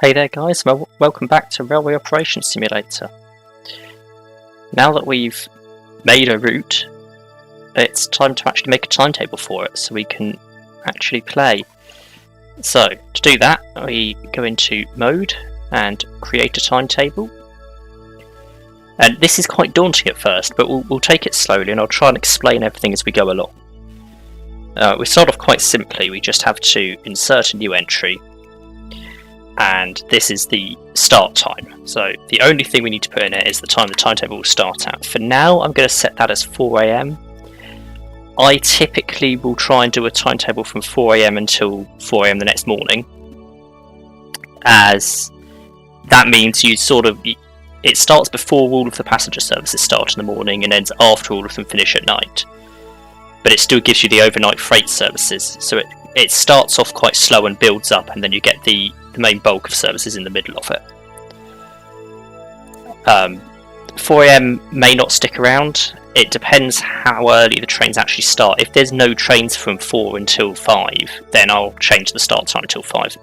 Hey there guys, welcome back to Railway Operations Simulator. Now that we've made a route, it's time to actually make a timetable for it so we can actually play. So, to do that, we go into Mode and create a timetable. And this is quite daunting at first, but we'll take it slowly and I'll try and explain everything as we go along. We start off quite simply, we just have to insert a new entry. And this is the start time. So the only thing we need to put in it is the time the timetable will start at. For now, I'm going to set that as 4 AM. I typically will try and do a timetable from 4 AM until 4 AM the next morning, as that means it starts before all of the passenger services start in the morning and ends after all of them finish at night. But it still gives you the overnight freight services, so it starts off quite slow and builds up, and then you get the main bulk of services in the middle of it. 4 AM may not stick around. It depends how early the trains actually start. If there's no trains from 4 until 5, then I'll change the start time to 5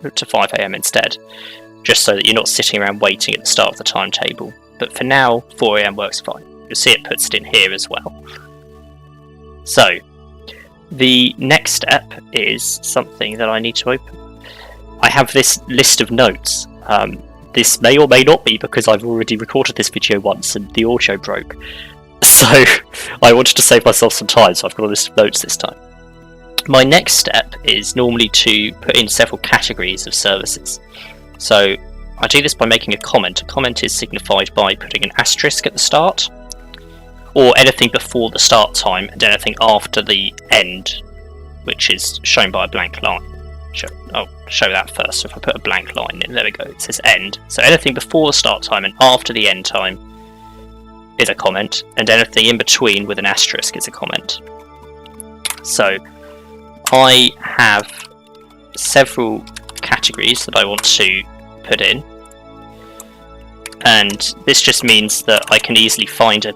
AM instead, just so that you're not sitting around waiting at the start of the timetable. But for now, 4 AM works fine. You'll see it puts it in here as well. So, the next step is something that I need to open. I have this list of notes. This may or may not be because I've already recorded this video once and the audio broke. So I wanted to save myself some time, so I've got a list of notes this time. My next step is normally to put in several categories of services. So I do this by making a comment. A comment is signified by putting an asterisk at the start, or anything before the start time and anything after the end, which is shown by a blank line. I'll show that first. So if I put a blank line in, there we go, it says end. So anything before the start time and after the end time is a comment, and anything in between with an asterisk is a comment. So I have several categories that I want to put in, and this just means that I can easily find a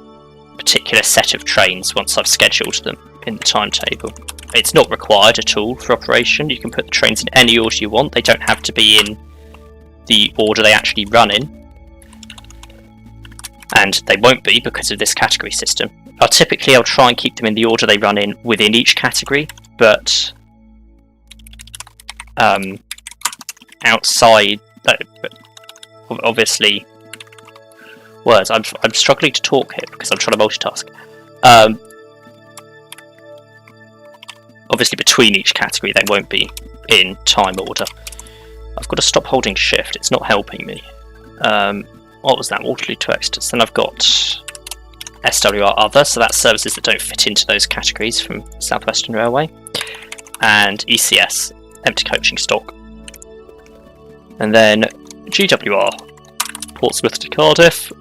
particular set of trains once I've scheduled them in the timetable. It's not required at all for operation. You can put the trains in any order you want. They don't have to be in the order they actually run in, and they won't be because of this category system. I'll try and keep them in the order they run in within each category, but outside, obviously, words. I'm struggling to talk here because I'm trying to multitask. Obviously, between each category, they won't be in time order. I've got to stop holding shift. It's not helping me. What was that? Waterloo to Exeter. Then I've got SWR Other, so that's services that don't fit into those categories from South Western Railway, and ECS, empty coaching stock. And then GWR, Portsmouth to Cardiff,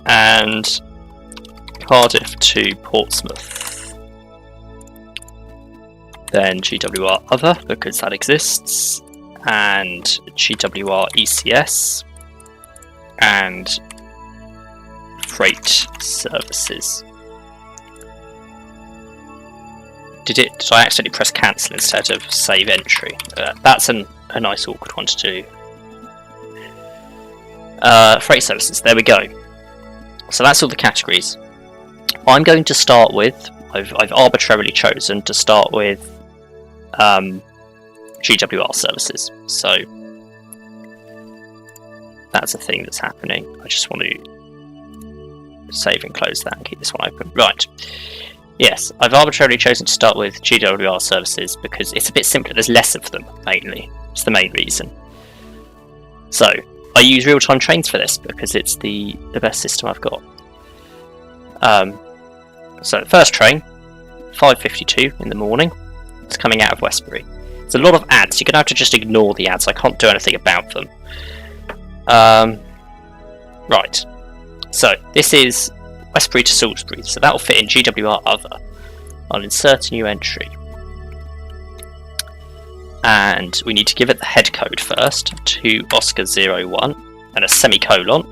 and Cardiff to Portsmouth. Then GWR Other, because that exists, and GWR ECS, and Freight Services. Did I accidentally press cancel instead of save entry? That's a nice awkward one to do. Freight Services, there we go. So that's all the categories. I'm going to start with, I've arbitrarily chosen to start with GWR services. So that's a thing that's happening. I just want to save and close that and keep this one open. Right. Yes, I've arbitrarily chosen to start with GWR services because it's a bit simpler. There's less of them, mainly. It's the main reason. So I use real-time trains for this because it's the best system I've got. So the first train, 5:52 in the morning. It's coming out of Westbury. There's a lot of ads. You're going to have to just ignore the ads. I can't do anything about them. Right. So this is Westbury to Salisbury. So that'll fit in GWR Other. I'll insert a new entry. And we need to give it the head code first, to Oscar 01, and a semicolon.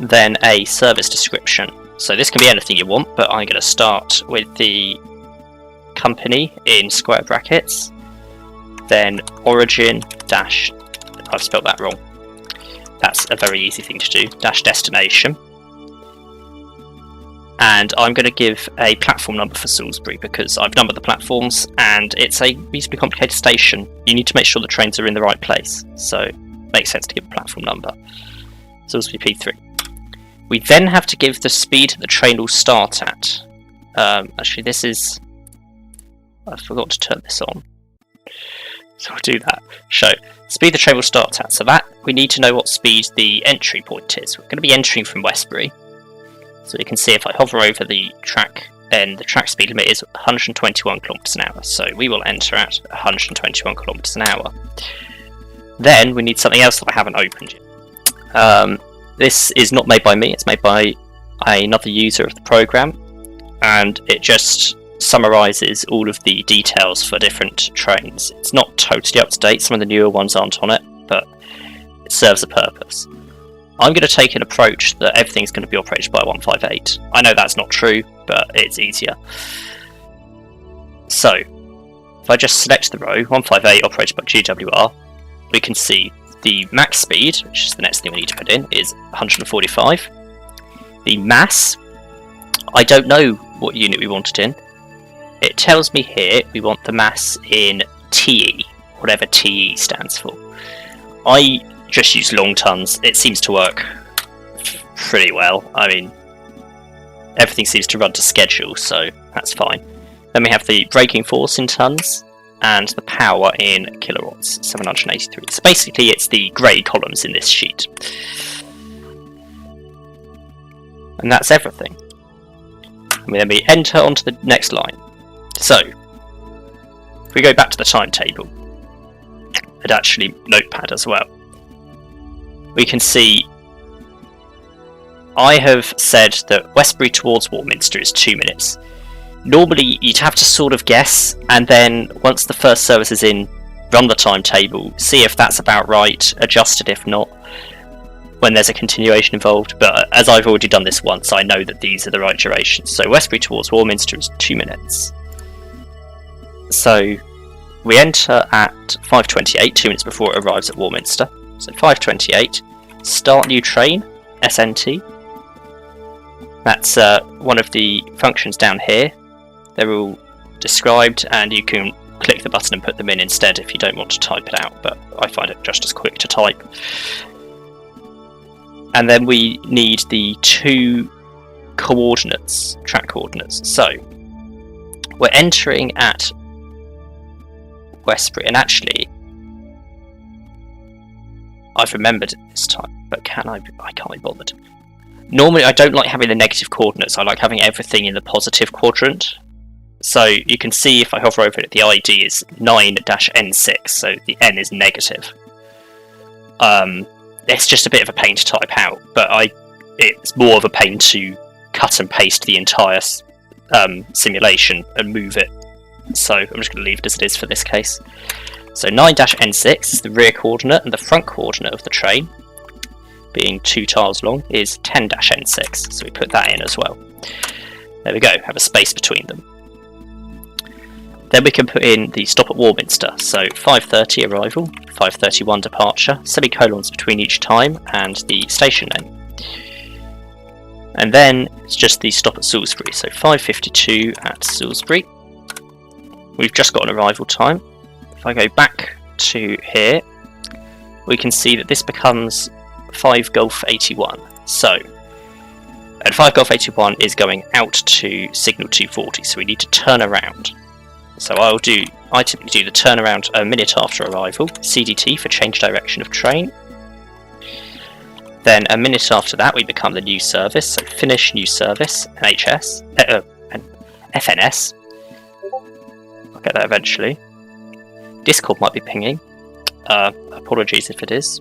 Then a service description. So this can be anything you want, but I'm going to start with the company in square brackets, then origin dash, I've spelled that wrong, that's a very easy thing to do. Dash destination. And I'm going to give a platform number for Salisbury because I've numbered the platforms and it's a reasonably complicated station. You need to make sure the trains are in the right place, so it makes sense to give a platform number. Salisbury P3. We then have to give the speed that the train will start at. Actually, this is... I forgot to turn this on. So I'll do that. Show. Speed the train will start at. So that, we need to know what speed the entry point is. We're going to be entering from Westbury. So you can see if I hover over the track, then the track speed limit is 121 kilometers an hour. So we will enter at 121 kilometers an hour. Then we need something else that I haven't opened yet. This is not made by me, it's made by another user of the program, and it just summarizes all of the details for different trains. It's not totally up to date, some of the newer ones aren't on it, but it serves a purpose. I'm going to take an approach that everything's going to be operated by 158. I know that's not true, but it's easier. So, if I just select the row, 158 operated by GWR, we can see the max speed, which is the next thing we need to put in, is 145. The mass, I don't know what unit we want it in. It tells me here we want the mass in TE, whatever TE stands for. I just use long tons. It seems to work pretty well. I mean, everything seems to run to schedule, so that's fine. Then we have the braking force in tons and the power in kilowatts, 783. So basically it's the grey columns in this sheet. And that's everything. And then we enter onto the next line. So, if we go back to the timetable, and actually Notepad as well, we can see I have said that Westbury towards Warminster is 2 minutes. Normally you'd have to sort of guess, and then once the first service is in, run the timetable, see if that's about right, adjust it if not, when there's a continuation involved. But as I've already done this once, I know that these are the right durations. So Westbury towards Warminster is 2 minutes. So we enter at 5:28, 2 minutes before it arrives at Warminster. So 5:28, start new train, SNT. That's one of the functions down here. They're all described, and you can click the button and put them in instead if you don't want to type it out, but I find it just as quick to type. And then we need the 2 coordinates, track coordinates. So we're entering at Westbury, and actually I've remembered it this time, but I can't be bothered. Normally I don't like having the negative coordinates, I like having everything in the positive quadrant. So you can see if I hover over it, the ID is 9-N6, so the N is negative. It's just a bit of a pain to type out, but it's more of a pain to cut and paste the entire simulation and move it. So I'm just going to leave it as it is for this case. So 9-N6 is the rear coordinate, and the front coordinate of the train, being 2 tiles long, is 10-N6, so we put that in as well. There we go, have a space between them. Then we can put in the stop at Warminster, so 5:30 arrival, 5:31 departure, semicolons between each time, and the station name. And then it's just the stop at Salisbury, so 5:52 at Salisbury. We've just got an arrival time. If I go back to here, we can see that this becomes 5 Golf 81. So, and 5 Golf 81 is going out to signal 240, so we need to turn around. So I typically do the turnaround a minute after arrival, CDT for change direction of train. Then a minute after that we become the new service, so finish new service, NHS, FNS. I'll get that eventually. Discord might be pinging, apologies if it is.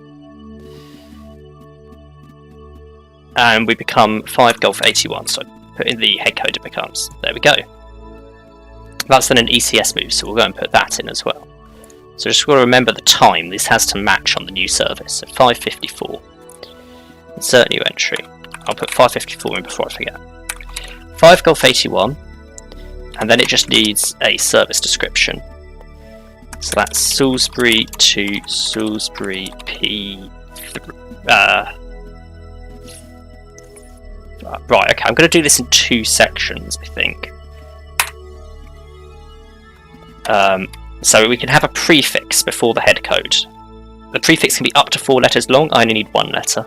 And we become 5 Golf 81, so put in the head code it becomes. There we go. That's then an ECS move, so we'll go and put that in as well. So just got to remember the time, this has to match on the new service, so 5:54. Insert new entry. I'll put 5:54 in before I forget. 5 Golf 81, and then it just needs a service description. So that's Salisbury to Salisbury P3. Right, okay, I'm going to do this in 2 sections, I think. So we can have a prefix before the head code. The prefix can be up to 4 letters long. I only need 1 letter.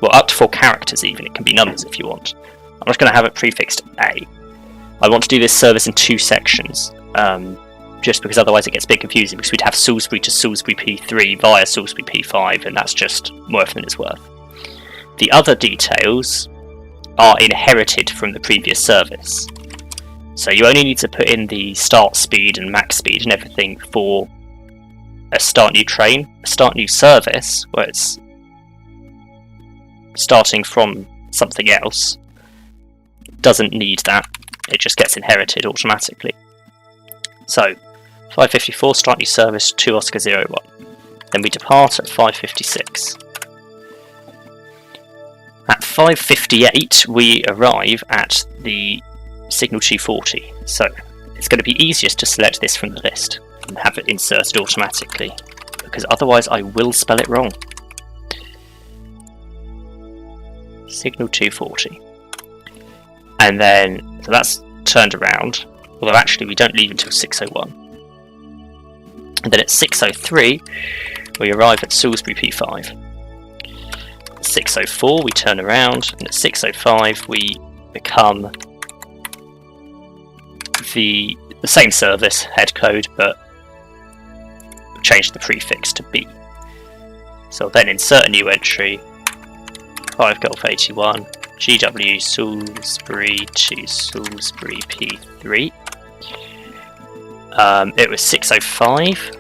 Well, up to 4 characters even. It can be numbers if you want. I'm just going to have it prefixed A. I want to do this service in 2 sections, just because otherwise it gets a bit confusing, because we'd have Salisbury to Salisbury P3 via Salisbury P5, and that's just worth than it's worth. The other details are inherited from the previous service. So you only need to put in the start speed and max speed and everything for a start new train. A start new service, where it's starting from something else, doesn't need that. It just gets inherited automatically. So 5:54, start new service, 2 Oscar 01. Then we depart at 5:56. At 5:58 we arrive at the signal 240, so it's going to be easiest to select this from the list and have it inserted automatically, because otherwise I will spell it wrong. Signal 240. And then, so that's turned around, although actually we don't leave until 6:01. And then at 6:03 we arrive at Salisbury P5. 6:04 we turn around, and at 6:05 we become the same service, head code, but change the prefix to B. So I'll then insert a new entry, 5 Golf 81, GW Salisbury to Salisbury P3. It was 6:05,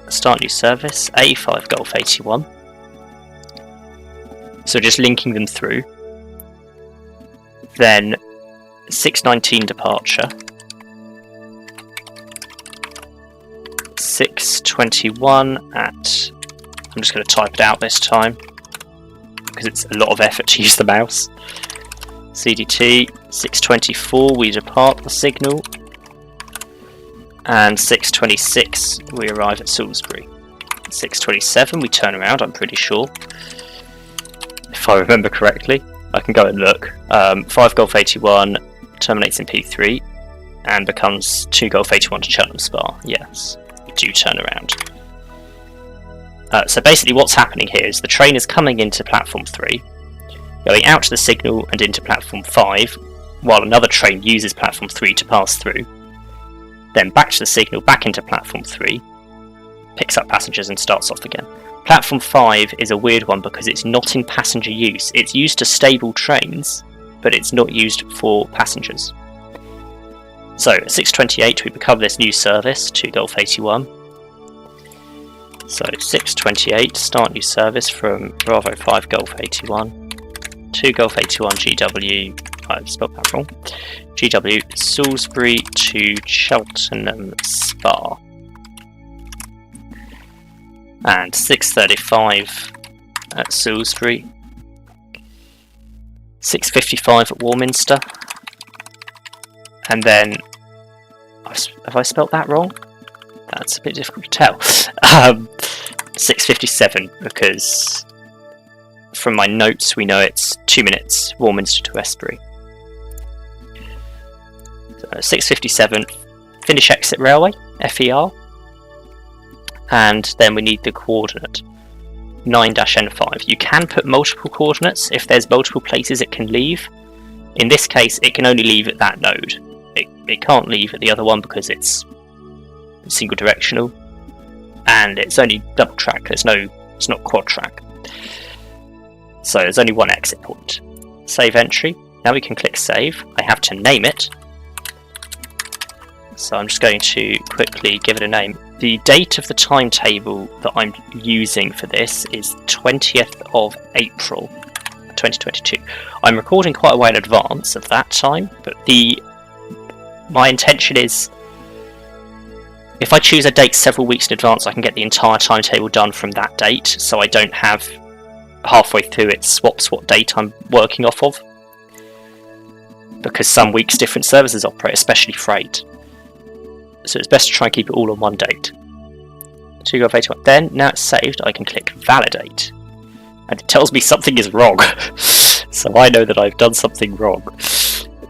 start new service, A5 Golf 81. So just linking them through. Then 6:19 departure. 6:21 at... I'm just going to type it out this time, because it's a lot of effort to use the mouse. CDT. 6:24 we depart the signal. And 6:26 we arrive at Salisbury. 6:27 we turn around, I'm pretty sure. If I remember correctly. I can go and look. 5 Golf 81 terminates in P3 and becomes 2 Golf 81 to Cheltenham Spa. Yes, we do turn around. So basically what's happening here is the train is coming into platform 3, going out to the signal and into platform 5, while another train uses platform 3 to pass through. Then back to the signal, back into platform 3, picks up passengers and starts off again. Platform 5 is a weird one because it's not in passenger use. It's used to stable trains, but it's not used for passengers. So at 6:28 we become this new service, 2 Golf 81. So 6:28, start new service from Bravo 5 Golf 81, 2 Golf 81 GW, I've spelled that wrong, GW Salisbury to Cheltenham Spa. And 6:35 at Salisbury, 6:55 at Warminster, and then, have I spelt that wrong? That's a bit difficult to tell. 6:57, because from my notes we know it's 2 minutes Warminster to Westbury. So 6:57, finish exit railway, FER. And then we need the coordinate 9-N5. You can put multiple coordinates if there's multiple places it can leave. In this case it can only leave at that node. It can't leave at the other one because it's single directional and it's only double track. It's not quad track. So there's only one exit point. Save entry. Now we can click save. I have to name it. So I'm just going to quickly give it a name. The date of the timetable that I'm using for this is 20th of April 2022. I'm recording quite a way in advance of that time, but my intention is, if I choose a date several weeks in advance, I can get the entire timetable done from that date, so I don't have halfway through it swaps what date I'm working off of. Because some weeks different services operate, especially freight. So it's best to try and keep it all on one date. 2 Golf 81. Then, now it's saved, I can click validate. And it tells me something is wrong. So I know that I've done something wrong.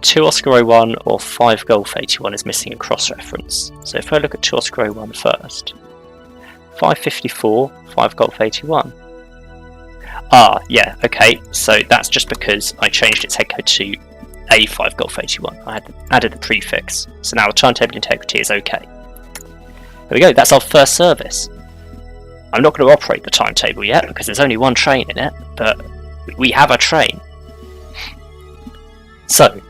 2 Oscar 01 or 5 Golf 81 is missing a cross-reference. So if I look at 2 Oscar 01 first, 554, 5 Golf 81. Ah, yeah, okay, so that's just because I changed its head code to A5 Golf 81. I had added the prefix, so now the timetable integrity is okay. There we go, that's our first service. I'm not going to operate the timetable yet because there's only one train in it, but we have a train. So,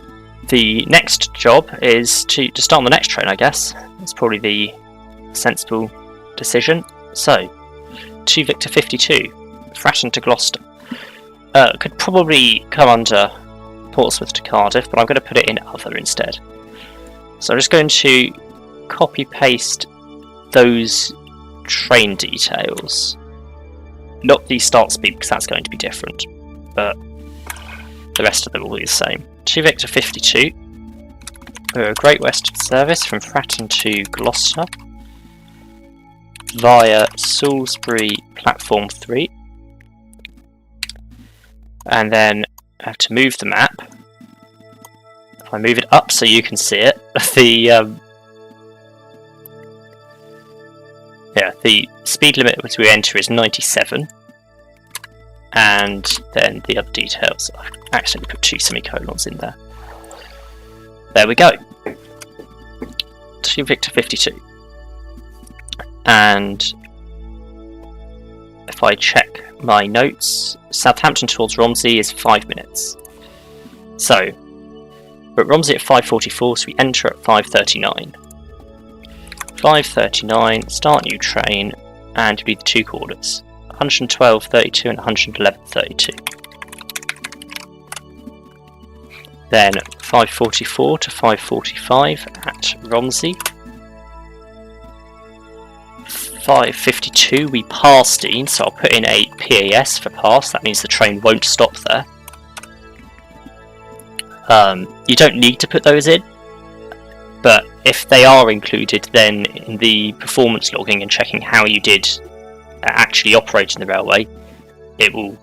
the next job is to start on the next train, I guess. It's probably the sensible decision. So, 2 Victor 52, Fratton to Gloucester. Could probably come under Portsmouth to Cardiff, but I'm going to put it in other instead. So I'm just going to copy paste those train details. Not the start speed because that's going to be different, but the rest of them will be the same. 2 Victor 52, Great Western service from Fratton to Gloucester via Salisbury platform 3, and then I have to move the map. If I move it up so you can see it, the speed limit which we enter is 97, and then the other details. I've accidentally put 2 semicolons in there. There we go. 2 Victor 52. And if I check my notes, Southampton towards Romsey is 5 minutes. So, we're at Romsey at 5:44, so we enter at 5:39. 5:39, start new train, and read the 2 coordinates, 112.32 and 111.32. Then 5:44 to 5:45 at Romsey. 5:52 we pass Dean, so I'll put in a PAS for pass. That means the train won't stop there. You don't need to put those in, but if they are included, then in the performance logging and checking how you did actually operating the railway, it will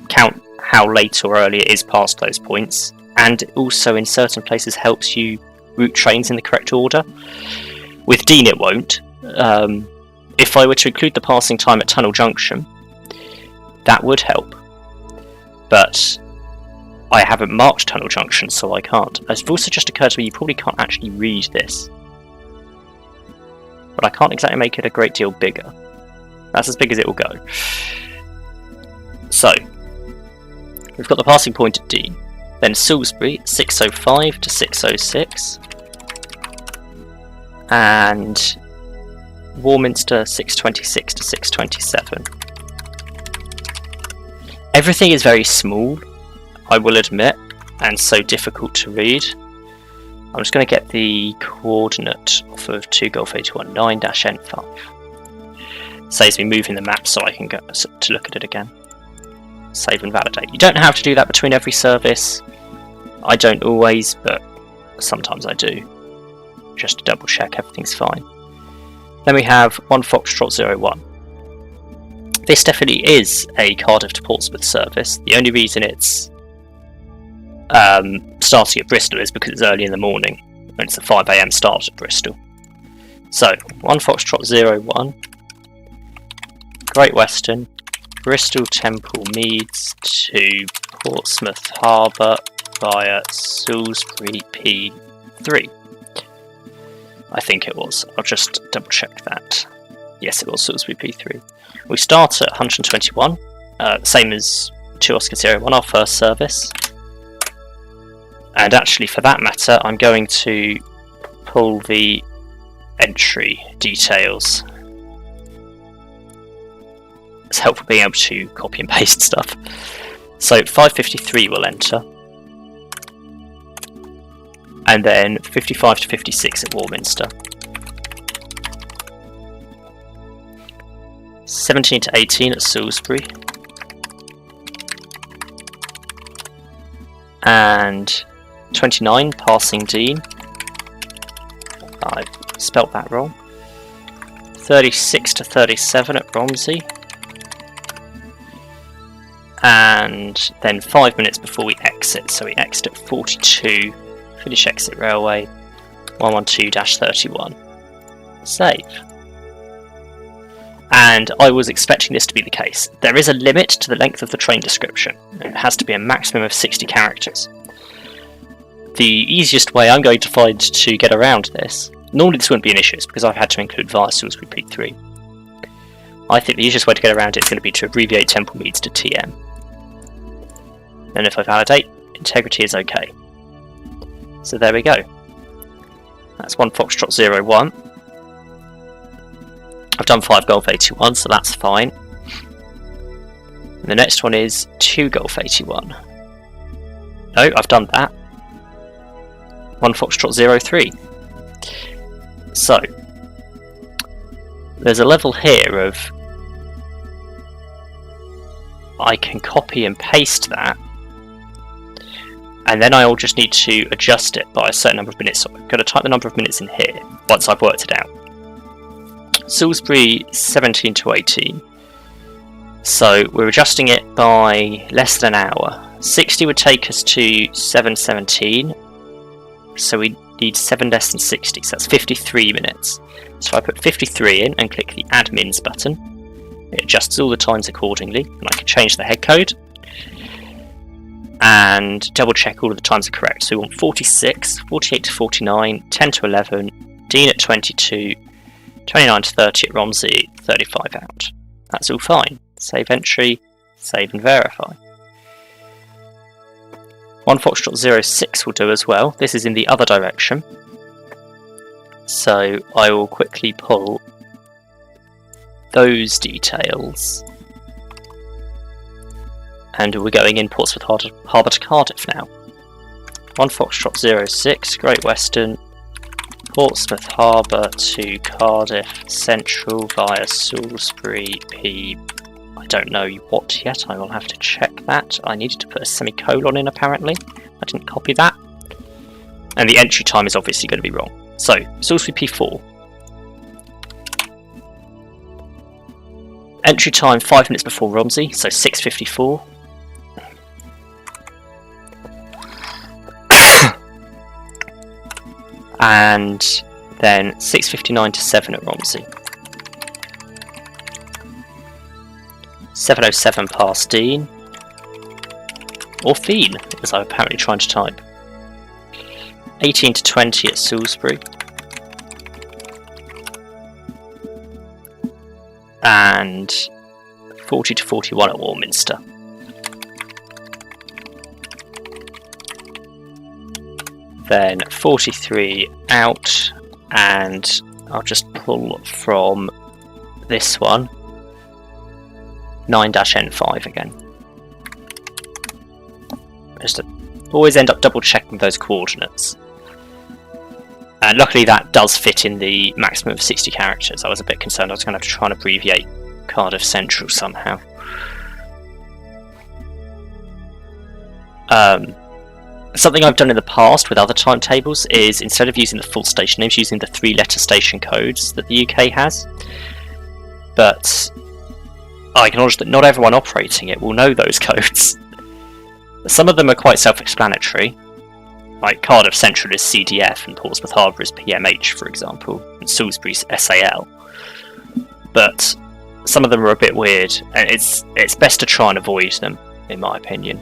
count how late or early it is past those points, and it also in certain places helps you route trains in the correct order. With Dean it won't. If I were to include the passing time at Tunnel Junction, that would help, but I haven't marked Tunnel Junction, so I can't. It's also just occurred to me you probably can't actually read this, but I can't exactly make it a great deal bigger. That's as big as it will go. So, we've got the passing point at Dean, then Salisbury 6:05 to 6:06, and Warminster 6:26 to 6:27. Everything is very small, I will admit, and so difficult to read. I'm just going to get the coordinate off of 2 Golf 81 9-N5. Saves me moving the map so I can go to look at it again. Save and validate. You don't have to do that between every service. I don't always, but sometimes I do. Just to double check everything's fine. Then we have 1 Foxtrot 01. This definitely is a Cardiff to Portsmouth service. The only reason it's starting at Bristol is because it's early in the morning, and it's a 5 AM start at Bristol. So, 1 Foxtrot 01, Great Western, Bristol Temple Meads to Portsmouth Harbour via Salisbury P3. I think it was. I'll just double check that. Yes, it was Salisbury P3. We start at 121, same as 2 Oscar 01, our first service. And actually, for that matter, I'm going to pull the entry details. It's helpful being able to copy and paste stuff. So 5:53 will enter. And then 55 to 56 at Warminster. 17 to 18 at Salisbury. And 29 passing Dean. I've spelt that wrong. 36 to 37 at Romsey. And then 5 minutes before we exit, so we exit at 42, finish exit railway, 112-31. Save. And I was expecting this to be the case. There is a limit to the length of the train description. It has to be a maximum of 60 characters. The easiest way I'm going to find to get around this, normally this wouldn't be an issue because I've had to include via Salisbury P3. I think the easiest way to get around it is going to be to abbreviate Temple Meads to TM. And if I validate, integrity is okay. So there we go. That's 1 Foxtrot 01. I've done 5 Golf 81, so that's fine. And the next one is 2 Golf 81. No, I've done that. 1 Foxtrot 03. So, there's a level here of I can copy and paste that, and then I'll just need to adjust it by a certain number of minutes. So I'm going to type the number of minutes in here once I've worked it out. Salisbury 17 to 18. So we're adjusting it by less than an hour. 60 would take us to 7:17. So we need 7 less than 60. So that's 53 minutes. So I put 53 in and click the admins button. It adjusts all the times accordingly, and I can change the head code and double check all of the times are correct. So we want 46, 48 to 49, 10 to 11, Dean at 22, 29 to 30 at Romsey, 35 out. That's all fine. Save entry, save and verify. 1 Foxtrot 06 will do as well. This is in the other direction. So I will quickly pull those details. And we're going in Portsmouth Harbour to Cardiff now. 1 Foxtrot 06, Great Western, Portsmouth Harbour to Cardiff Central via Salisbury P. I don't know what yet, I will have to check that. I needed to put a semicolon in apparently. I didn't copy that. And the entry time is obviously going to be wrong. So, Salisbury P4. Entry time 5 minutes before Romsey, so 6:54. And then 6:59 to 7 at Romsey. 7:07 past Dean. Or Fiend, as I'm apparently trying to type. 18 to 20 at Salisbury. And 40 to 41 at Warminster. Then 43 out, and I'll just pull from this one 9-N5 again. Just to always end up double checking those coordinates. And luckily that does fit in the maximum of 60 characters. I was a bit concerned I was going to have to try and abbreviate Cardiff Central somehow. Something I've done in the past with other timetables is instead of using the full station names, using the 3-letter station codes that the UK has. But I acknowledge that not everyone operating it will know those codes. Some of them are quite self-explanatory, like Cardiff Central is CDF and Portsmouth Harbour is PMH, for example, and Salisbury's SAL. But some of them are a bit weird, and it's best to try and avoid them, in my opinion.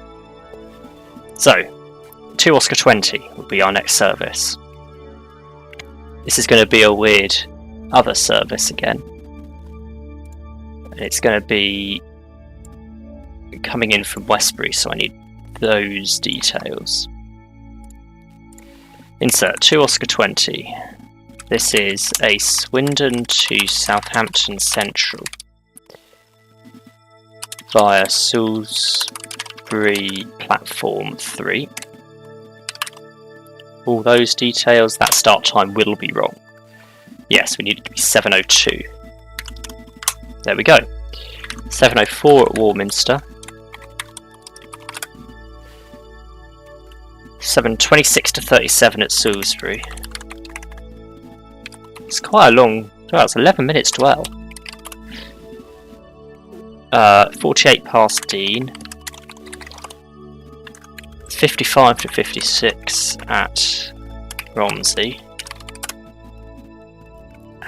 So, 2 Oscar 20 will be our next service. This is going to be a weird other service again. It's going to be coming in from Westbury, so I need those details. Insert 2 Oscar 20. This is a Swindon to Southampton Central via Salisbury Platform 3. All those details, that start time will be wrong. Yes, we need it to be 7:02. There we go. 7:04 at Warminster. 7:26 to 37 at Salisbury. It's quite a long Well, it's 11 minutes to L. 48 past Dean. 55 to 56 at Romsey.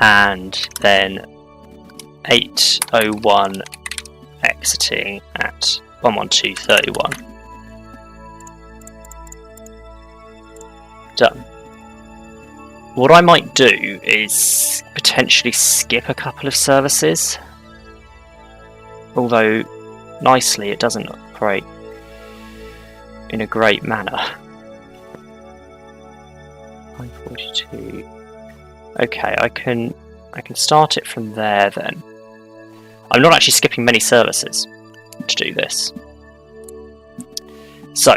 And then 8:01 exiting at 112.31. Done. What I might do is potentially skip a couple of services, although nicely it doesn't operate in a great manner. 9:42. Okay, I can start it from there then. I'm not actually skipping many services to do this. So,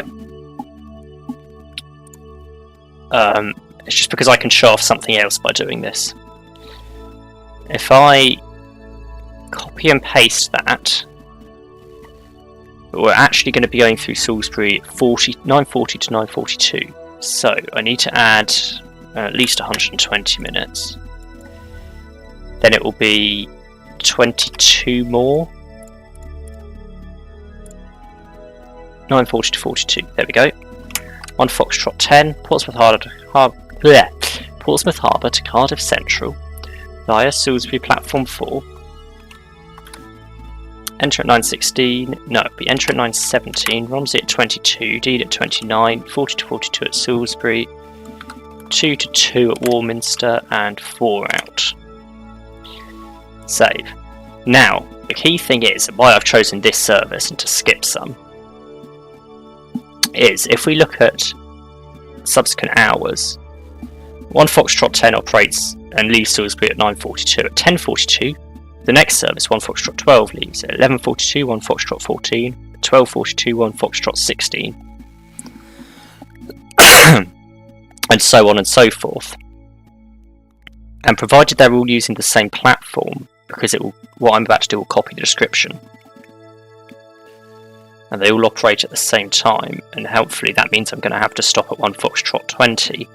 it's just because I can show off something else by doing this. If I copy and paste that, we're actually going to be going through Salisbury 9:40 to 9:42. So I need to add at least 120 minutes. Then it will be 22 more. 9:40 to 42. There we go. 1 Foxtrot 10. Portsmouth Harbour to Cardiff Central via Salisbury Platform 4. Enter at 9:16. No, it'll be enter at 9:17. Romsey at 22. Dean at 29. 40 to 42 at Salisbury. 2 to 2 at Warminster, and 4 out. Save. Now, the key thing is, and why I've chosen this service and to skip some, is if we look at subsequent hours, 1 Foxtrot 10 operates and leaves Salisbury at 9:42. At 10:42, the next service, 1 Foxtrot 12, leaves at 11:42, 1 Foxtrot 14, 12:42, 1 Foxtrot 16. And so on and so forth. And provided they're all using the same platform, because what I'm about to do will copy the description, and they all operate at the same time, and hopefully that means I'm going to have to stop at 1 Foxtrot 20,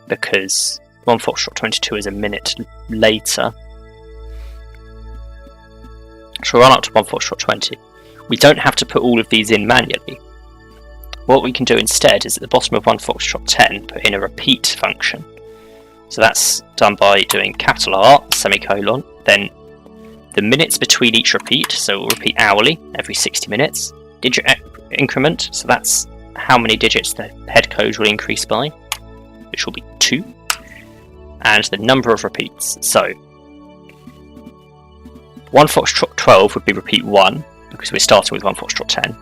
because 1 Foxtrot 22 is a minute later. So we'll run up to 1 Foxtrot 20. We don't have to put all of these in manually. What we can do instead is at the bottom of 1 Foxtrot 10 put in a repeat function. So that's done by doing capital R, semicolon, then the minutes between each repeat, so we'll repeat hourly every 60 minutes, digit increment, so that's how many digits the head code will increase by, which will be 2, and the number of repeats. So 1 Foxtrot 12 would be repeat 1, because we're starting with 1 Foxtrot 10.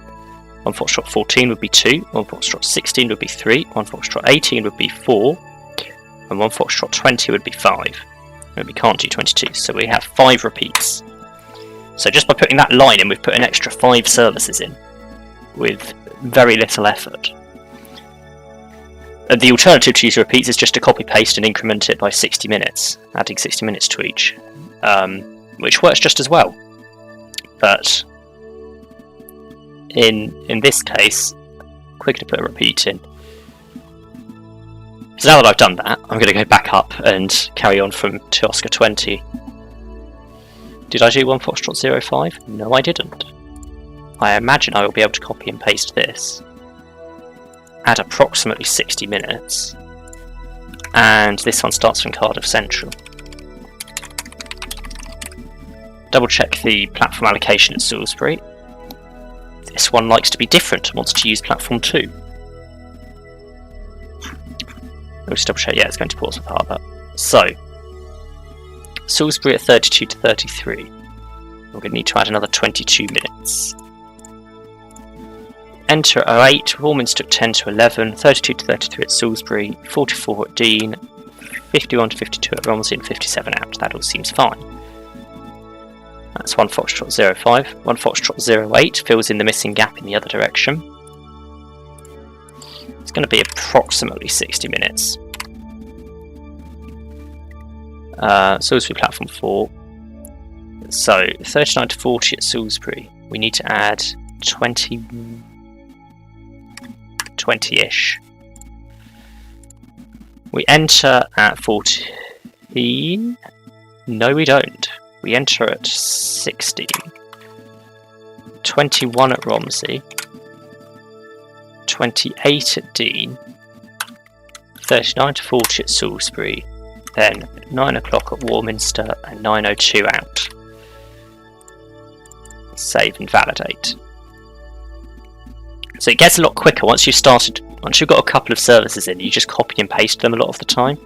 1 Foxtrot 14 would be 2, 1 Foxtrot 16 would be 3, 1 Foxtrot 18 would be 4, and 1 Foxtrot 20 would be 5. And we can't do 22, so we have 5 repeats. So just by putting that line in, we've put an extra 5 services in, with very little effort. And the alternative to use repeats is just to copy paste and increment it by 60 minutes, adding 60 minutes to each, which works just as well. But in this case, quicker to put a repeat in. So now that I've done that, I'm going to go back up and carry on from 2 Oscar 20. Did I do 1 Foxtrot 05? No, I didn't. I imagine I will be able to copy and paste this, add approximately 60 minutes, and this one starts from Cardiff Central. Double check the platform allocation at Salisbury. This one likes to be different and wants to use platform 2. We'll just double check, yeah, it's going to Portsmouth Harbour. So, Salisbury at 32 to 33. We're going to need to add another 22 minutes. Enter at 08, Warminster at 10 to 11, 32 to 33 at Salisbury, 44 at Dean, 51 to 52 at Romsey, and 57 out. That all seems fine. That's 1 Foxtrot 05. 1 Foxtrot 08 fills in the missing gap in the other direction. It's going to be approximately 60 minutes. Salisbury Platform 4. So 39 to 40 at Salisbury. We need to add 20-ish. We enter at 14. No, we don't. We enter at 16. 21 at Romsey. 28 at Dean. 39 to 40 at Salisbury. Then 9 o'clock at Warminster and 9:02 out. Save and validate. So it gets a lot quicker once you've got a couple of services in, you just copy and paste them a lot of the time.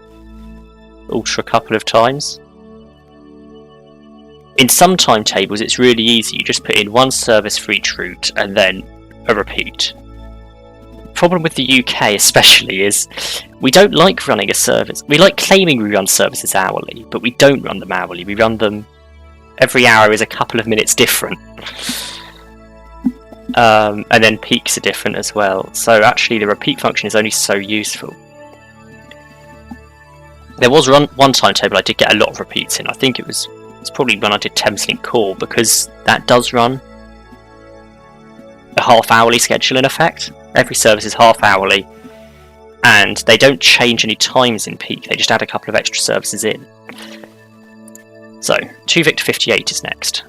Alter a couple of times. In some timetables it's really easy, you just put in one service for each route and then a repeat. The problem with the UK especially is we don't like running a service. We like claiming we run services hourly, but we don't run them hourly. We run them every hour is a couple of minutes different. And then peaks are different as well. So actually the repeat function is only so useful. There was one timetable I did get a lot of repeats in. I think it's probably when I did Thameslink Core, because that does run a half-hourly schedule in effect. Every service is half-hourly, and they don't change any times in peak, they just add a couple of extra services in. So, 2 Victor 58 is next.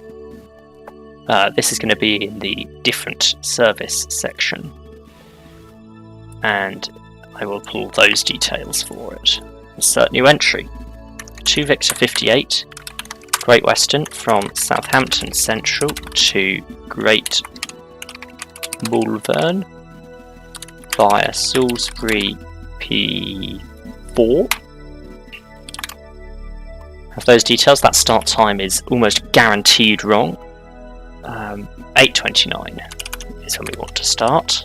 This is going to be in the different service section, and I will pull those details for it. Insert new entry. 2 Victor 58, Great Western from Southampton Central to Great Malvern via Salisbury P4. Have those details. That start time is almost guaranteed wrong. 8:29 is when we want to start.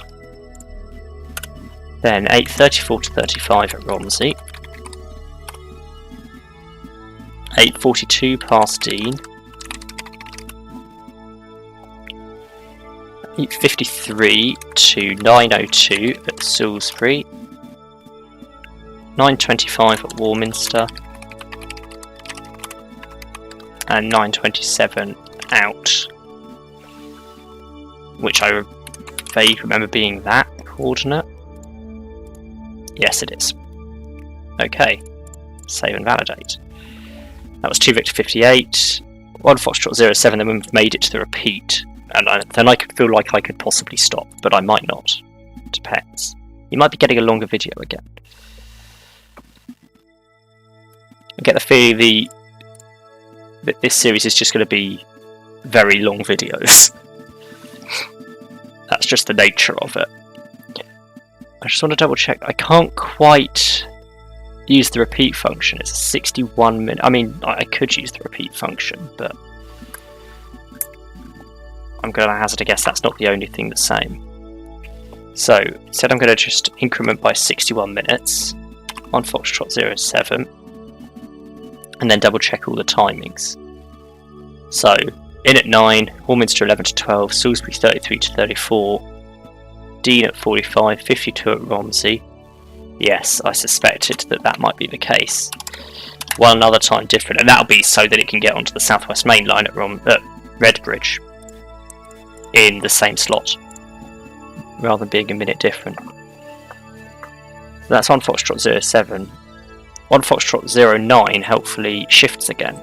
Then 8:34 to 35 at Romsey. 8:42 past Dean. 8:53 to 9:02 at Salisbury. 9:25 at Warminster. And 9:27 out. Which I vaguely remember being that coordinate. Yes, it is. Okay. Save and validate. That was 2 Victor 58, 1 Foxtrot 07, then we've made it to the repeat. And then I could feel like I could possibly stop, but I might not. Depends. You might be getting a longer video again. I get the feeling that this series is just going to be very long videos. That's just the nature of it. I just want to double check. I can't quite use the repeat function. It's a 61 minute. I mean, I could use the repeat function, but I'm going to hazard a guess that's not the only thing the same. So instead I'm going to just increment by 61 minutes. 1 Foxtrot 07. And then double check all the timings. So in at 9, Warminster 11 to 12, Salisbury 33 to 34, Dean at 45, 52 at Romsey. Yes, I suspected that might be the case. One another time different, and that'll be so that it can get onto the South West Main Line at Redbridge in the same slot, rather than being a minute different. So that's 1 Foxtrot 07. 1 Foxtrot 09 helpfully shifts again.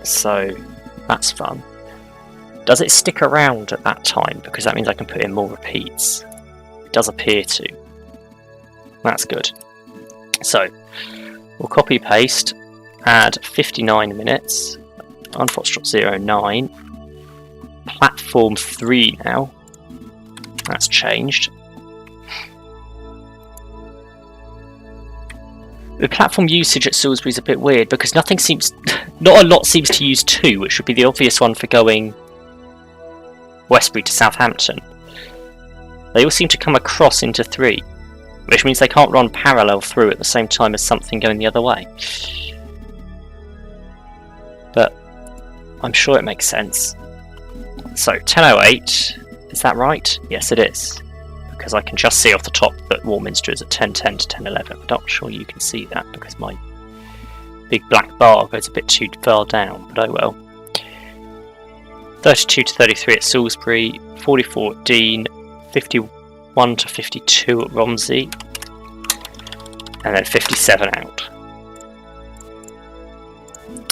So that's fun. Does it stick around at that time? Because that means I can put in more repeats. It does appear to. That's good. So we'll copy paste, add 59 minutes, 1 Foxtrot 09, platform 3 now. That's changed. The platform usage at Salisbury is a bit weird because not a lot seems to use 2, which would be the obvious one for going Westbury to Southampton. They all seem to come across into 3, which means they can't run parallel through at the same time as something going the other way. But I'm sure it makes sense. So 10:08, is that right? Yes, it is. Because I can just see off the top that Warminster is at 10:10 to 10:11. I'm not sure you can see that because my big black bar goes a bit too far down, but oh well. 32 to 33 at Salisbury, 44 at Dean, 51 to 52 at Romsey, and then 57 out.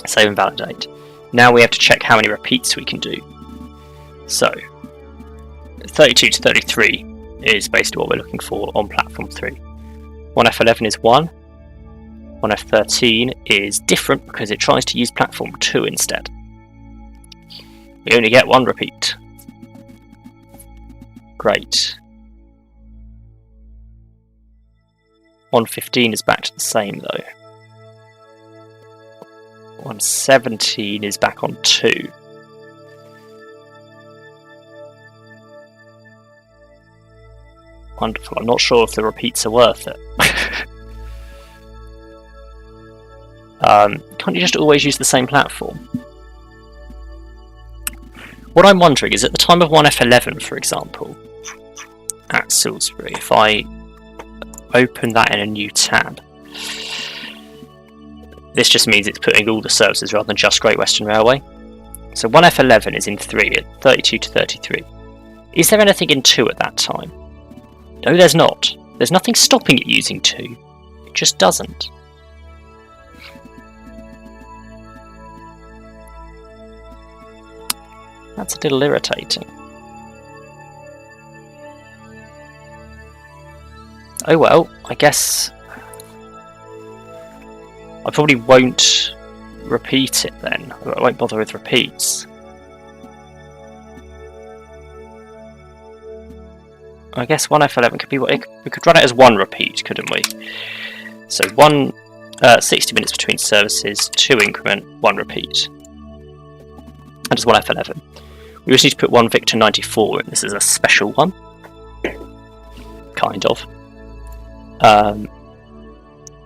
Save and validate. Now we have to check how many repeats we can do. So 32 to 33 is basically what we're looking for on platform 3. 1F11 is 1. 1F13 is different because it tries to use platform 2 instead. We only get 1 repeat. Great. 115 is back to the same though. 117 is back on 2. Wonderful. I'm not sure if the repeats are worth it. Can't you just always use the same platform? What I'm wondering is, at the time of 1F11, for example, at Salisbury, if I open that in a new tab, this just means it's putting all the services rather than just Great Western Railway. So 1F11 is in 3 at 32 to 33. Is there anything in 2 at that time? No, there's not. There's nothing stopping it using 2. It just doesn't. That's a little irritating. Oh well, I guess I probably won't repeat it then. I won't bother with repeats. I guess 1F11 could be what we could run it as 1 repeat, couldn't we? So 60 minutes between services, 2 increment, 1 repeat. And just 1F11. We just need to put 1 Victor 94 in. This is a special one. Kind of.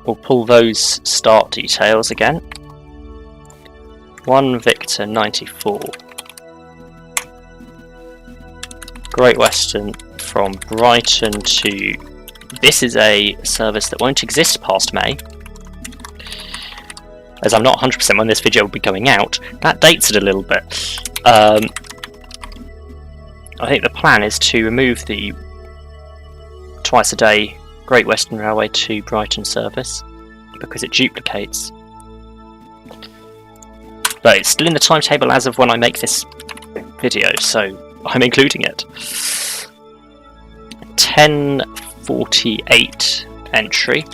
We'll pull those start details again. 1 Victor 94. Great Western from Brighton to... This is a service that won't exist past May. As I'm not 100% when this video will be going out, that dates it a little bit. I think the plan is to remove the twice a day Great Western Railway to Brighton service because it duplicates. But it's still in the timetable as of when I make this video, so I'm including it. 10:48 entry.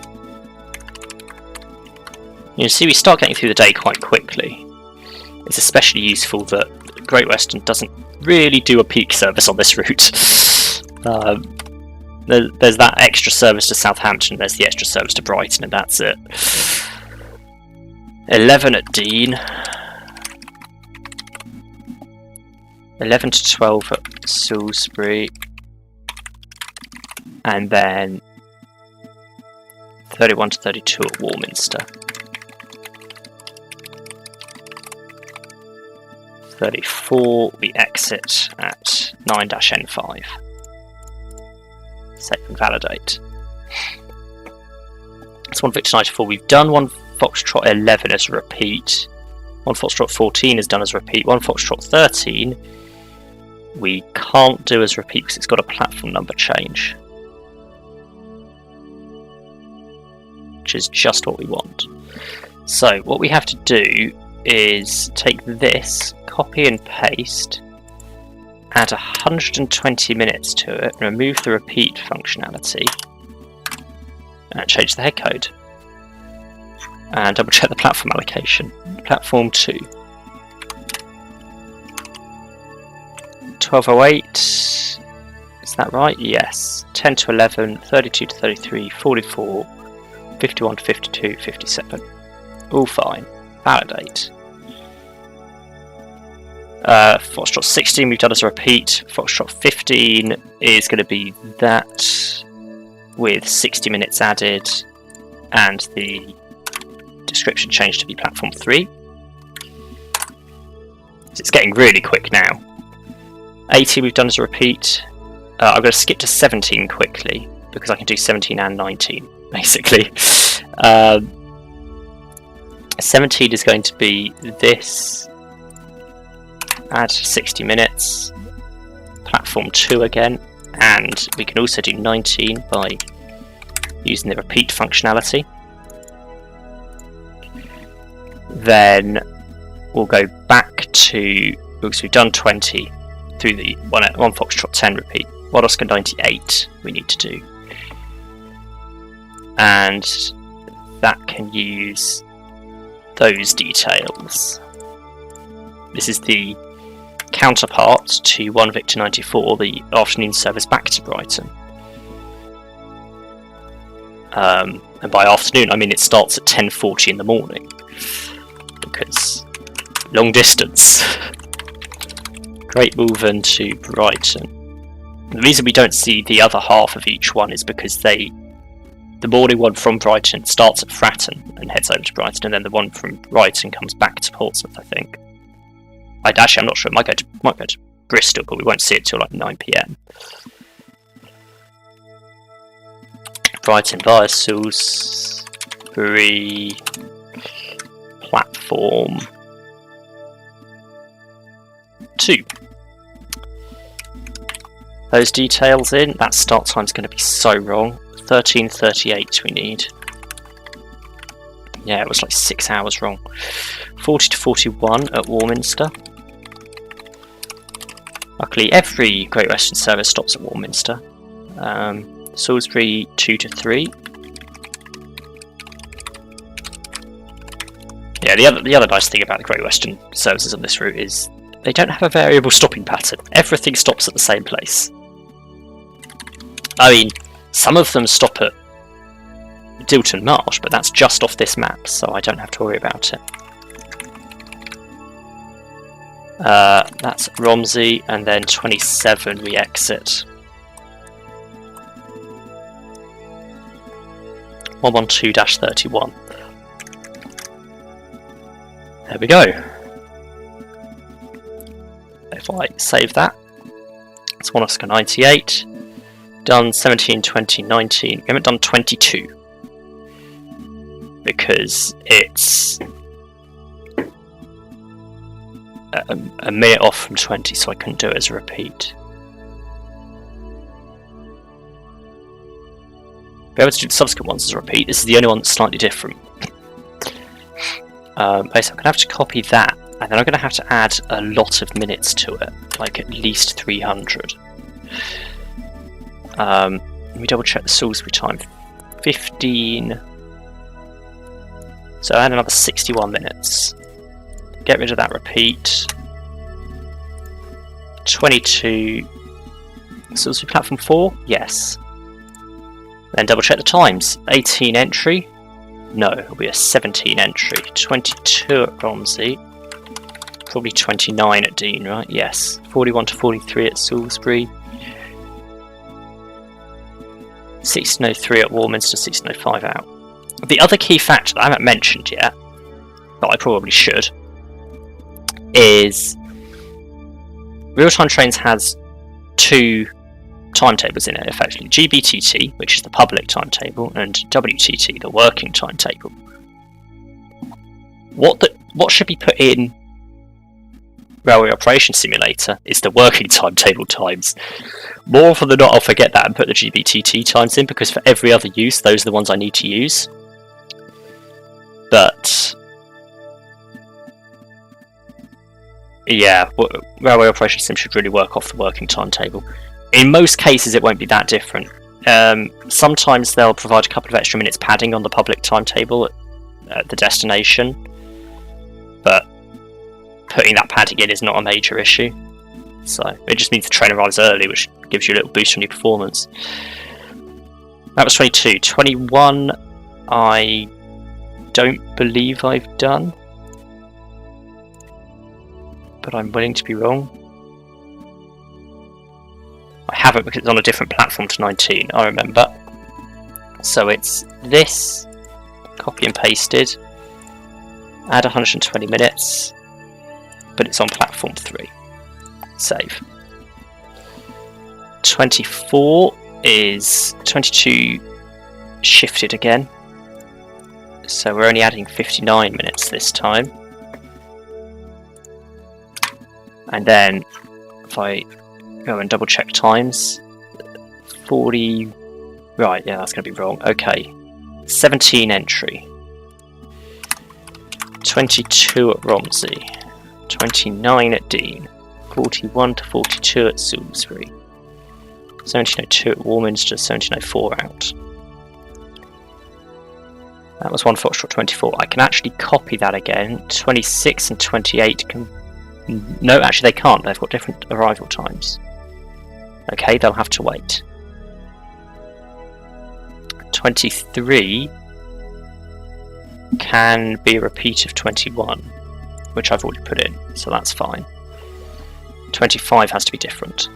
You can see we start getting through the day quite quickly. It's especially useful that Great Western doesn't really do a peak service on this route. There's that extra service to Southampton, there's the extra service to Brighton, and that's it. 11 at Dean. 11 to 12 at Salisbury. And then 31 to 32 at Warminster. 34, we exit at 9-N5. Save and validate. That's 1 Victor 94. We've done 1 Foxtrot 11 as a repeat. 1 Foxtrot 14 is done as a repeat. 1 Foxtrot 13 we can't do as repeat because it's got a platform number change. Which is just what we want. So what we have to do is take this, copy and paste, add 120 minutes to it, remove the repeat functionality, and change the head code. And double check the platform allocation. Platform 2. 1208, is that right? Yes. 10 to 11, 32 to 33, 44, 51 to 52, 57. All fine. Validate. Foxtrot 16 we've done as a repeat. Foxtrot 15 is going to be that with 60 minutes added and the description changed to be platform 3. It's getting really quick now. 80 we've done as a repeat. I'm going to skip to 17 quickly because I can do 17 and 19 basically. 17 is going to be this. Add 60 minutes. Platform 2 again. And we can also do 19 by using the repeat functionality. Then we'll go back to, because we've done 20 through the 1 Foxtrot 10 repeat. What Oscar 98 we need to do. And that can use those details. This is the counterpart to 1 Victor 94, the afternoon service back to Brighton. And by afternoon, I mean it starts at 10:40 in the morning, because long distance. Great Malvern to Brighton. The reason we don't see the other half of each one is because the morning one from Brighton starts at Fratton and heads over to Brighton, and then the one from Brighton comes back to Portsmouth, I think. I'm not sure. It might go to Bristol, but we won't see it till like 9 PM. Brighton via Salisbury platform 2. Those details in. That start time's going to be so wrong. 13:38 we need. Yeah, it was like 6 hours wrong. 40 to 41 at Warminster. Luckily, every Great Western service stops at Warminster. Salisbury 2 to 3. Yeah, the other nice thing about the Great Western services on this route is they don't have a variable stopping pattern. Everything stops at the same place. I mean, some of them stop at Dilton Marsh, but that's just off this map, so I don't have to worry about it. That's Romsey, and then 27 we exit. 112-31. There we go. If I save that, it's 1 Oscar 98. Done 17, 20, 19. We haven't done 22 because it's a minute off from 20, so I couldn't do it as a repeat. Be able to do the subsequent ones as a repeat. This is the only one that's slightly different. Basically, I'm going to have to copy that, and then I'm going to have to add a lot of minutes to it, like at least 300. Let me double check the Salisbury time. 15. So add another 61 minutes. Get rid of that repeat. 22. Salisbury platform 4? Yes. Then double check the times. 18 entry. No, it'll be a 17 entry. 22 at Romsey. Probably 29 at Dean, right? Yes. 41 to 43 at Salisbury. 1603 at Warminster, 1605 out. The other key factor that I haven't mentioned yet, but I probably should, is Real-Time Trains has 2 timetables in it, effectively. GBTT, which is the public timetable, and WTT, the working timetable. What should be put in Railway Operation Simulator is the working timetable times. More often than not, I'll forget that and put the GBTT times in, because for every other use, those are the ones I need to use. But yeah, Railway Operation Sim should really work off the working timetable. In most cases, it won't be that different. Sometimes they'll provide a couple of extra minutes padding on the public timetable at the destination, but putting that padding in is not a major issue. So it just means the train arrives early, which gives you a little boost on your performance. That was 22. 21, I don't believe I've done, but I'm willing to be wrong. I haven't, because it's on a different platform to 19, I remember. So it's this, copy and pasted, add 120 minutes, but it's on platform 3. Save. 24 is 22 shifted again, so we're only adding 59 minutes this time. And then if I go and double check times, 40, right, yeah, that's going to be wrong. Okay, 17 entry, 22 at Romsey. 29 at Dean, 41 to 42 at Salisbury, 1702 at Warminster, 1704 out. That was 1 Foxtrot 24. I can actually copy that again. 26 and 28 can... No, actually they can't. They've got different arrival times. Okay, they'll have to wait. 23 can be a repeat of 21, which I've already put in, so that's fine. 25 has to be different.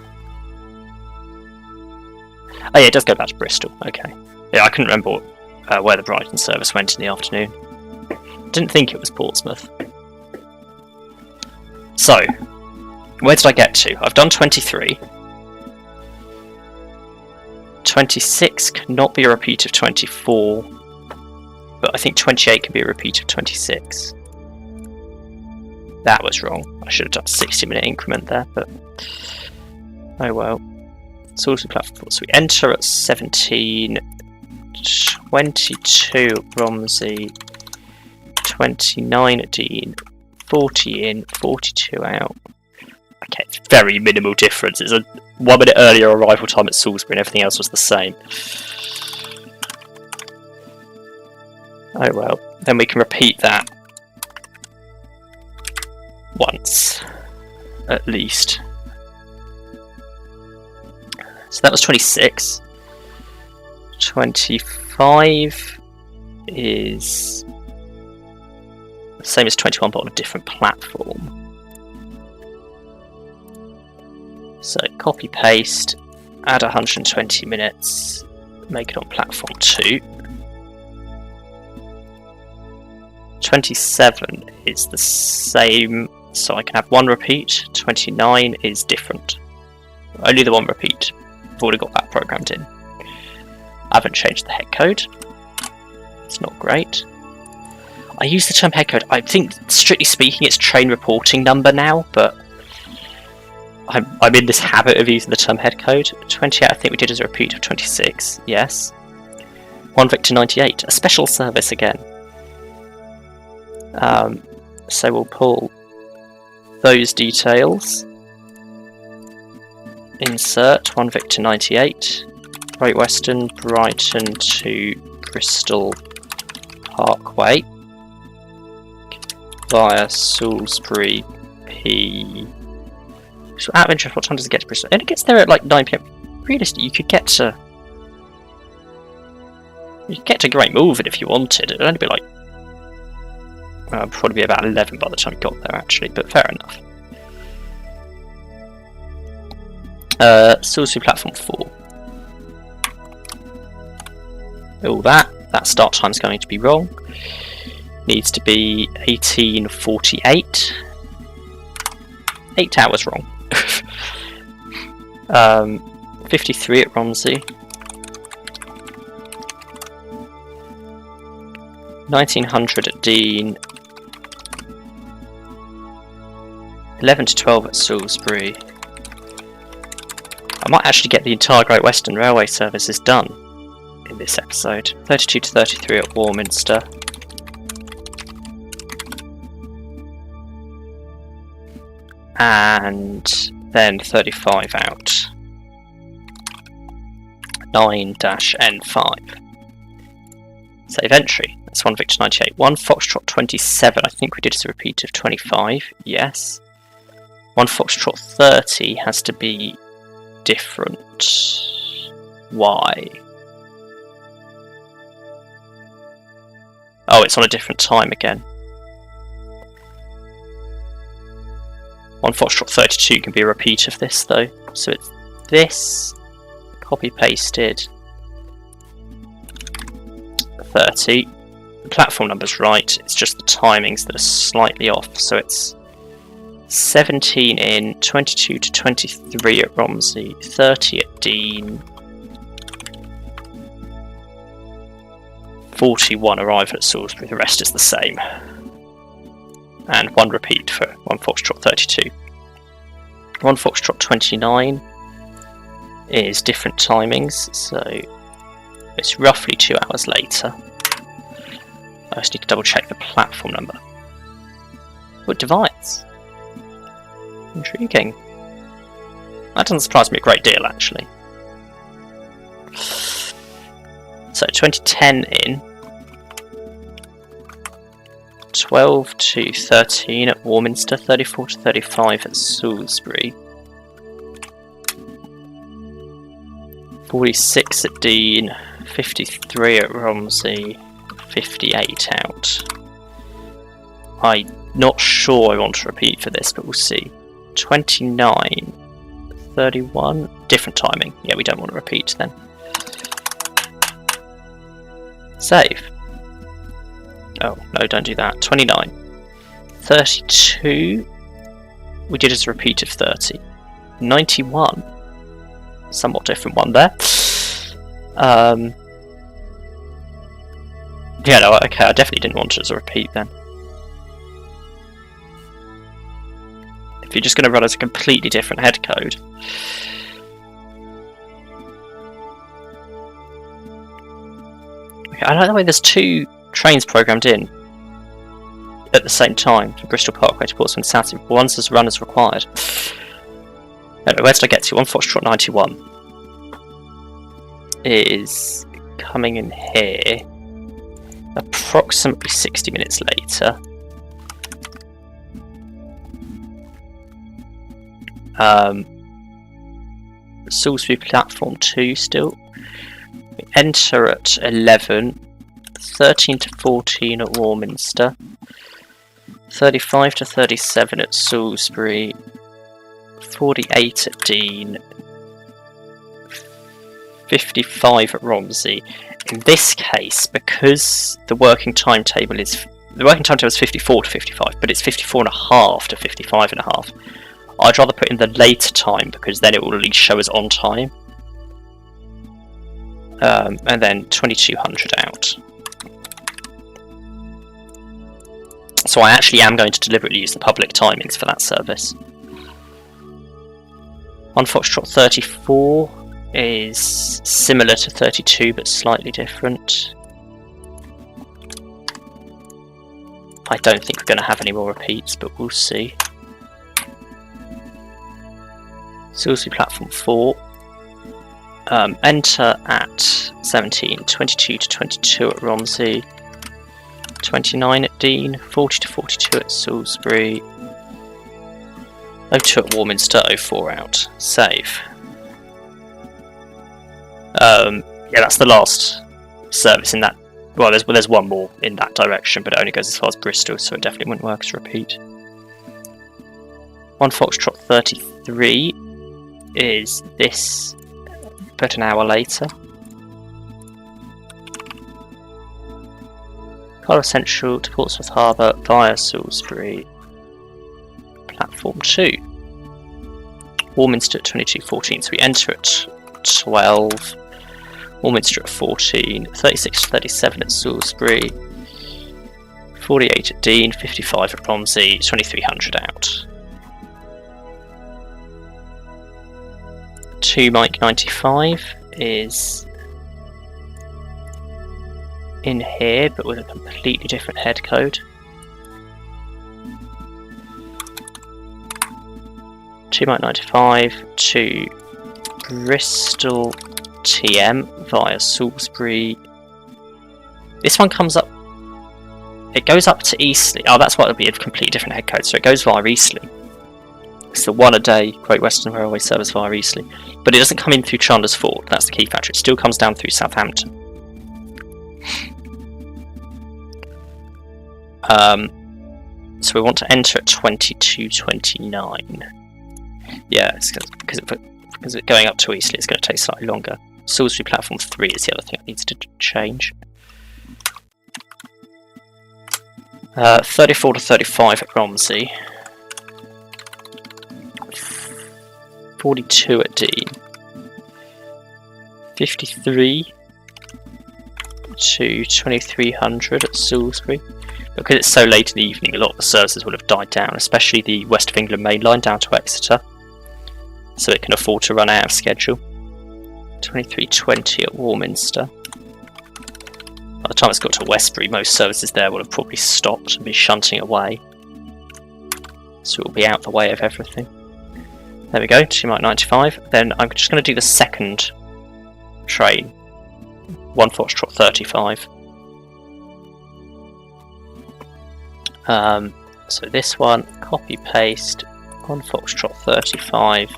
Oh yeah, it does go back to Bristol. Okay. Yeah, I couldn't remember where the Brighton service went in the afternoon. Didn't think it was Portsmouth. So, where did I get to? I've done 23. 26 cannot be a repeat of 24, but I think 28 can be a repeat of 26. That was wrong. I should have done a 60-minute increment there, but oh well. Salisbury platform. So we enter at 17, 22 at Romsey, 29 at Dean, 40 in, 42 out. Okay, very minimal difference. It's a 1 minute earlier arrival time at Salisbury and everything else was the same. Oh well, then we can repeat that once, at least. So that was 26. 25 is the same as 21 but on a different platform. So copy paste, add 120 minutes, make it on platform 2. 27 is the same, so I can have one repeat. 29 is different. Only the one repeat. I've already got that programmed in. I haven't changed the head code. It's not great. I use the term head code. I think, strictly speaking, it's train reporting number now, but I'm in this habit of using the term head code. 28 I think we did as a repeat of 26, yes. 1 Victor 98, a special service again. So we'll pull those details. Insert 1 Victor 98, Great Western, Brighton to Bristol Parkway via Salisbury P. So out of interest, what time does it get to Bristol? And it gets there at like 9 PM. Realistically, you could get to Great Malvern if you wanted. It'd only be like probably be about 11 by the time you got there, actually. But fair enough. Salisbury platform 4. All that start time's going to be wrong. Needs to be 18:48. 8 hours wrong. 53 at Romsey. 1900 at Dean. 11 to 12 at Salisbury. I might actually get the entire Great Western Railway services done in this episode. 32 to 33 at Warminster. And then 35 out. 9-N5. Save entry. That's 1 Victor 98. 1 Foxtrot 27. I think we did as a repeat of 25. Yes. 1 Foxtrot 30 has to be different. Why? Oh, it's on a different time again. 1 Foxtrot 32 can be a repeat of this though. So it's this, copy pasted, 30. The platform number's right, it's just the timings that are slightly off. So it's 17 in, 22 to 23 at Romsey, 30 at Dean, 41 arrival at Salisbury, the rest is the same. And 1 repeat for 1 Foxtrot 32. 1 Foxtrot 29 is different timings, so it's roughly 2 hours later. I just need to double check the platform number. What divides? Intriguing. That doesn't surprise me a great deal, actually. So 2010 in. 12 to 13 at Warminster, 34 to 35 at Salisbury. 46 at Dean, 53 at Romsey, 58 out. I'm not sure I want to repeat for this, but we'll see. 29, 31, different timing. Yeah, we don't want to repeat then. Save. Oh, no, don't do that. 29. 32. We did as a repeat of 30. 91. Somewhat different one there. Yeah, no, okay, I definitely didn't want it as a repeat then. If you're just going to run as a completely different head code. Okay, I like the way there's two trains programmed in at the same time from Bristol Parkway to Portsmouth Salisbury. One's as run as required. Anyway, where did I get to? 1 Foxtrot 91 is coming in here approximately 60 minutes later. Salisbury platform 2 still. We enter at 11. 13 to 14 at Warminster, 35 to 37 at Salisbury, 48 at Dean, 55 at Romsey. In this case, because the working timetable is 54 to 55, but it's 54 and a half to 55 and a half. I'd rather put in the later time because then it will at least show us on time. And then 2200 out. So I actually am going to deliberately use the public timings for that service. 1 Foxtrot 34 is similar to 32 but slightly different. I don't think we're going to have any more repeats, but we'll see. Salisbury platform 4. Enter at 17, 22 to 22 at Romsey, 29 at Dean, 40 to 42 at Salisbury, 02 at Warminster, 04 out. Save. Yeah, that's the last service in that. Well, there's one more in that direction, but it only goes as far as Bristol, so it definitely wouldn't work as a repeat. 1 Foxtrot 33 is this, but an hour later. Cardiff Central to Portsmouth Harbour via Salisbury. Platform 2. Warminster at 22:14, so we enter at 12. Warminster at 14. 36 to 37 at Salisbury. 48 at Dean. 55 at Romsey. 2300 out. 2 Mike 95 is in here, but with a completely different head code. 2 Mike 95 to Bristol TM via Salisbury. This one comes up. It goes up to Eastleigh. Oh, that's why it'll be a completely different head code. So it goes via Eastleigh. It's the 1 a day Great Western Railway service via Eastleigh, but it doesn't come in through Chandler's Ford. That's the key factor. It still comes down through Southampton. So we want to enter at 22:29. Yeah, it's because it's going up to Eastleigh, it's going to take slightly longer. Salisbury platform 3 is the other thing that needs to change. 34 to 35 at Romsey. 42 at Dean. 53 to 2300 at Salisbury. Because it's so late in the evening, a lot of the services will have died down, especially the West of England main line down to Exeter. So it can afford to run out of schedule. 23:20 at Warminster. By the time it's got to Westbury, most services there will have probably stopped and be shunting away. So it will be out the way of everything. There we go, 2 Mark 95. Then I'm just going to do the second train. 1 Foxtrot 35. So this one, copy paste, 1 Foxtrot 35.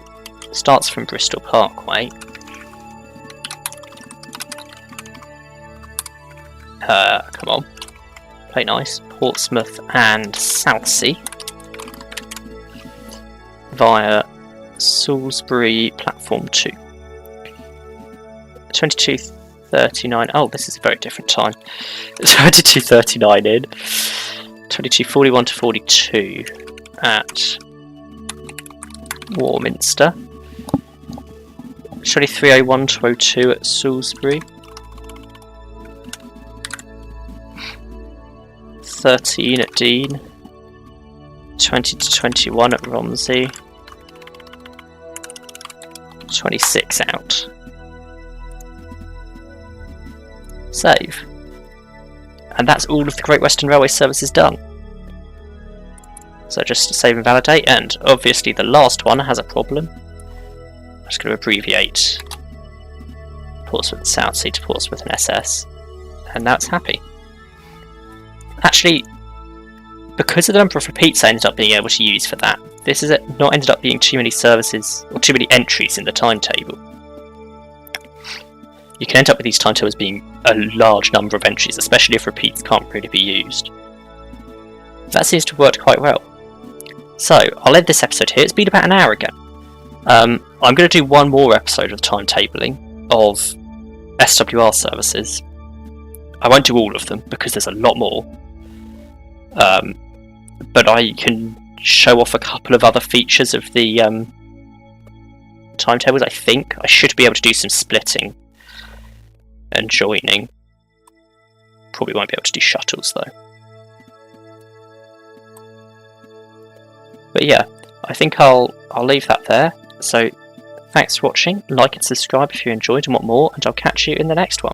Starts from Bristol Parkway. Come on. Play nice. Portsmouth and Southsea. Via Salisbury Platform 2. 22:39. Oh, this is a very different time. 22:39 in. 22:41 to 42 at Warminster. 23:01 to 02 at Salisbury. 13 at Dean. 20 to 21 at Romsey. 26 out. Save. And that's all of the Great Western Railway services done. So just save and validate, and obviously the last one has a problem. I'm just going to abbreviate Portsmouth and Southsea to Portsmouth and SS, and now it's happy. Actually, because of the number of repeats I ended up being able to use for that, this has not ended up being too many services, or too many entries in the timetable. You can end up with these timetables being a large number of entries, especially if repeats can't really be used. That seems to have worked quite well. So, I'll end this episode here. It's been about an hour again. I'm going to do one more episode of timetabling of SWR services. I won't do all of them because there's a lot more. But I can show off a couple of other features of the timetables, I think. I should be able to do some splitting and joining. Probably won't be able to do shuttles though. But yeah, I think I'll leave that there. So thanks for watching, like and subscribe if you enjoyed and want more, and I'll catch you in the next one.